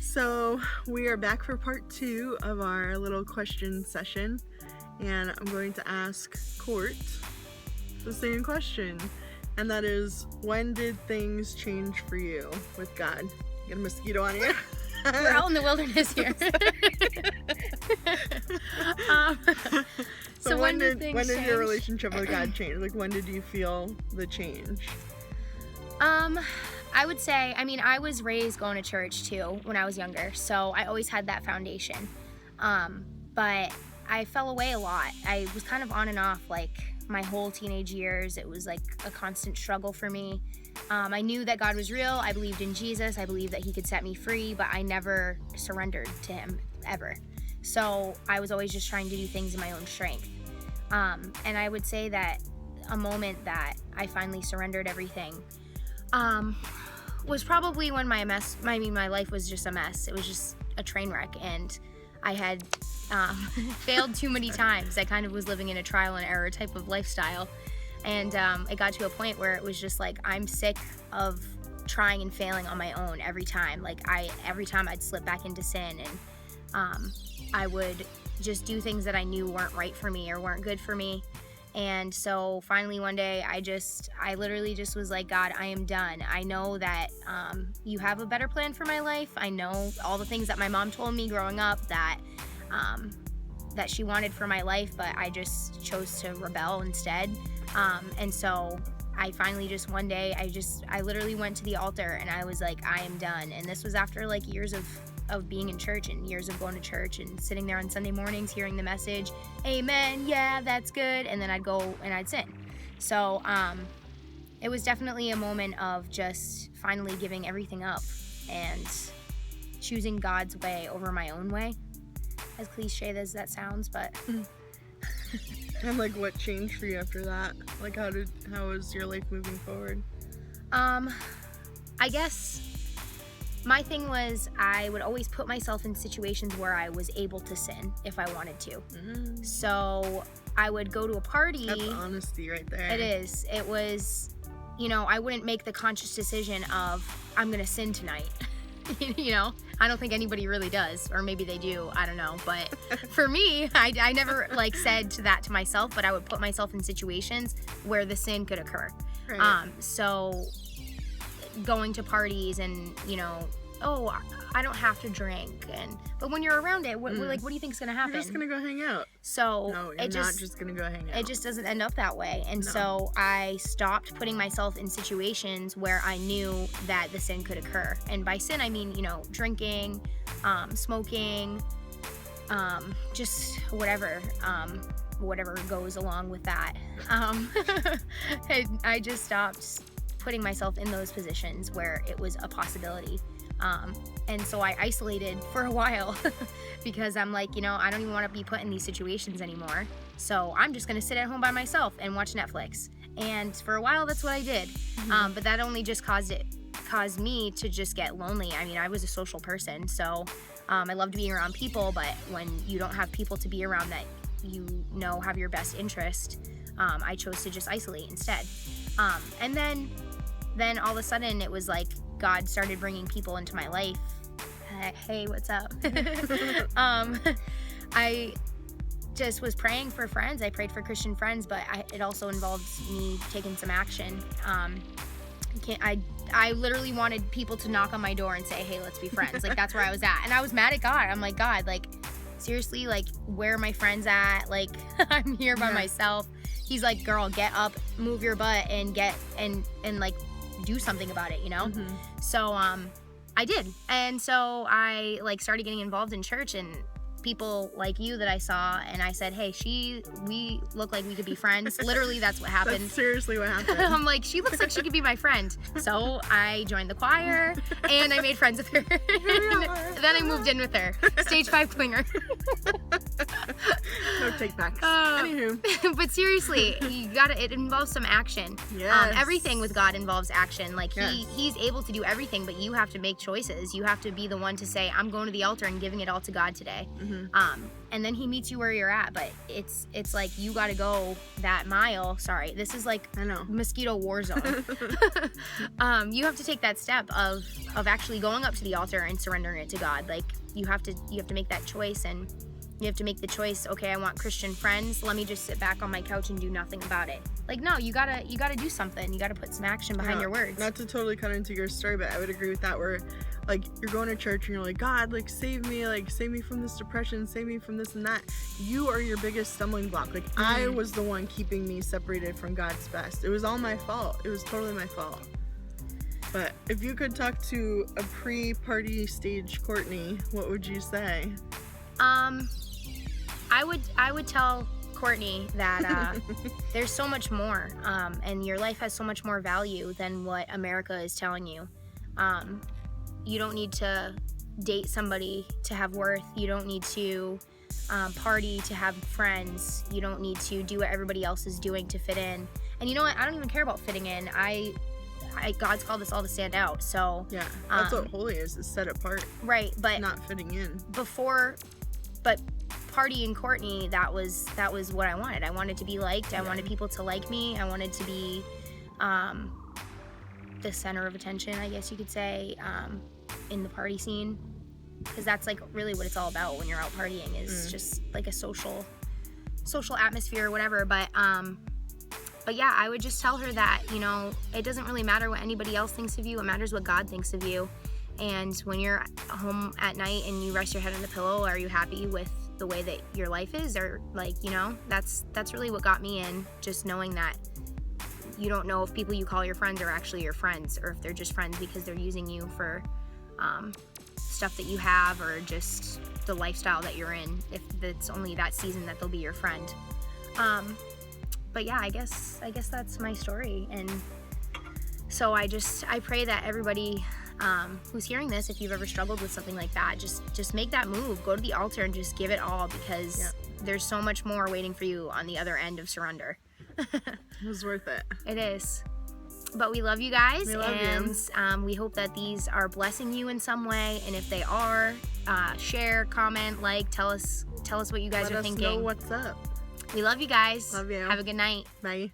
So we are back for part 2 of our little question session, and I'm going to ask Court the same question, and that is, when did things change for you with God? You got a mosquito on you? We're out in the wilderness here. So when did your relationship with God change? Like, when did you feel the change? I would say, I was raised going to church too when I was younger, so I always had that foundation. But I fell away a lot. I was kind of on and off, like, my whole teenage years. It was like a constant struggle for me. I knew that God was real. I believed in Jesus. I believed that he could set me free, but I never surrendered to him, ever. So I was always just trying to do things in my own strength. And I would say that a moment that I finally surrendered everything was probably when my life was just a mess. It was just a train wreck, and I had failed too many times. I kind of was living in a trial and error type of lifestyle, and it got to a point where it was just like, I'm sick of trying and failing on my own every time. Like, every time I'd slip back into sin, and I would just do things that I knew weren't right for me or weren't good for me. And so finally one day I literally just was like, God, I am done. I know that you have a better plan for my life. I know all the things that my mom told me growing up that she wanted for my life, but I just chose to rebel instead. And so I finally just one day, I literally went to the altar and I was like, I am done. And this was after like years of being in church and years of going to church and sitting there on Sunday mornings hearing the message, amen, yeah, that's good, and then I'd go and I'd sin. So it was definitely a moment of just finally giving everything up and choosing God's way over my own way, as cliche as that sounds. But And like, what changed for you after that? Like, how was your life moving forward? I guess my thing was, I would always put myself in situations where I was able to sin if I wanted to. Mm-hmm. So I would go to a party. That's honesty right there. It is. It was, I wouldn't make the conscious decision of, I'm going to sin tonight. I don't think anybody really does, or maybe they do, I don't know. But for me, I never said that to myself, but I would put myself in situations where the sin could occur. Right. So going to parties and, oh, I don't have to drink, but when you're around it, what do you think is going to happen? You're just going to go hang out. So no, you're not just going to go hang out. It just doesn't end up that way. And so I stopped putting myself in situations where I knew that the sin could occur. And by sin, I mean, drinking, smoking, just whatever goes along with that. I just stopped putting myself in those positions where it was a possibility. And so I isolated for a while because I'm like, I don't even want to be put in these situations anymore. So I'm just going to sit at home by myself and watch Netflix. And for a while, that's what I did. Mm-hmm. But that only just caused me to just get lonely. I mean, I was a social person, so I loved being around people, but when you don't have people to be around that have your best interest, I chose to just isolate instead. And then all of a sudden it was like God started bringing people into my life. Hey, what's up? I just was praying for friends. I prayed for Christian friends, but it also involved me taking some action. I literally wanted people to knock on my door and say, hey, let's be friends. Like, that's where I was at. And I was mad at God. I'm like, God, seriously, where are my friends at? I'm here by myself. He's like, girl, get up, move your butt, and do something about it, Mm-hmm. So I did. And so I started getting involved in church, and people like you that I saw, and I said, hey, we look like we could be friends. Literally, that's what happened. That's seriously what happened. I'm like, she looks like she could be my friend. So I joined the choir, and I made friends with her. Then I moved in with her. Stage 5 clinger. No take backs. Anywho. But seriously, it involves some action. Yes. Everything with God involves action. He's able to do everything, but you have to make choices. You have to be the one to say, I'm going to the altar and giving it all to God today. Mm-hmm. And then he meets you where you're at, but it's like you got to go that mile. Sorry, this is like I know. mosquito war zone. You have to take that step of actually going up to the altar and surrendering it to God. Like you have to make that choice, and you have to make the choice. Okay, I want Christian friends. Let me just sit back on my couch and do nothing about it. Like, no, you gotta do something. You gotta put some action behind your words. Not to totally cut into your story, but I would agree with that, where like you're going to church and you're like, God, like save me from this depression, save me from this and that. You are your biggest stumbling block. Like I was the one keeping me separated from God's best. It was all my fault. It was totally my fault. But if you could talk to a pre-party stage Courtney, what would you say? I would tell Courtney that there's so much more, and your life has so much more value than what America is telling you. You don't need to date somebody to have worth. You don't need to party to have friends. You don't need to do what everybody else is doing to fit in. And you know what? I don't even care about fitting in. God's called us all to stand out. So yeah, that's what holy is set apart. Right, but not fitting in. But partying Courtney, that was what I wanted. I wanted to be liked. I wanted people to like me. I wanted to be the center of attention, I guess you could say, in the party scene, because that's like really what it's all about when you're out partying, is just like a social atmosphere or whatever. But yeah, I would just tell her that, you know, it doesn't really matter what anybody else thinks of you. It matters what God thinks of you. And when you're home at night and you rest your head on the pillow, are you happy with the way that your life is? Or like, you know, that's really what got me in, just knowing that you don't know if people you call your friends are actually your friends, or if they're just friends because they're using you for stuff that you have, or just the lifestyle that you're in, if it's only that season that they'll be your friend. But yeah, I guess that's my story. And so I pray that everybody who's hearing this, if you've ever struggled with something like that, just make that move. Go to the altar and just give it all, because there's so much more waiting for you on the other end of surrender. It was worth it. It is. But we love you guys. We love you. We hope that these are blessing you in some way. And if they are, share, comment, like, tell us what you guys are thinking. Let us know what's up. We love you guys. Love you. Have a good night. Bye.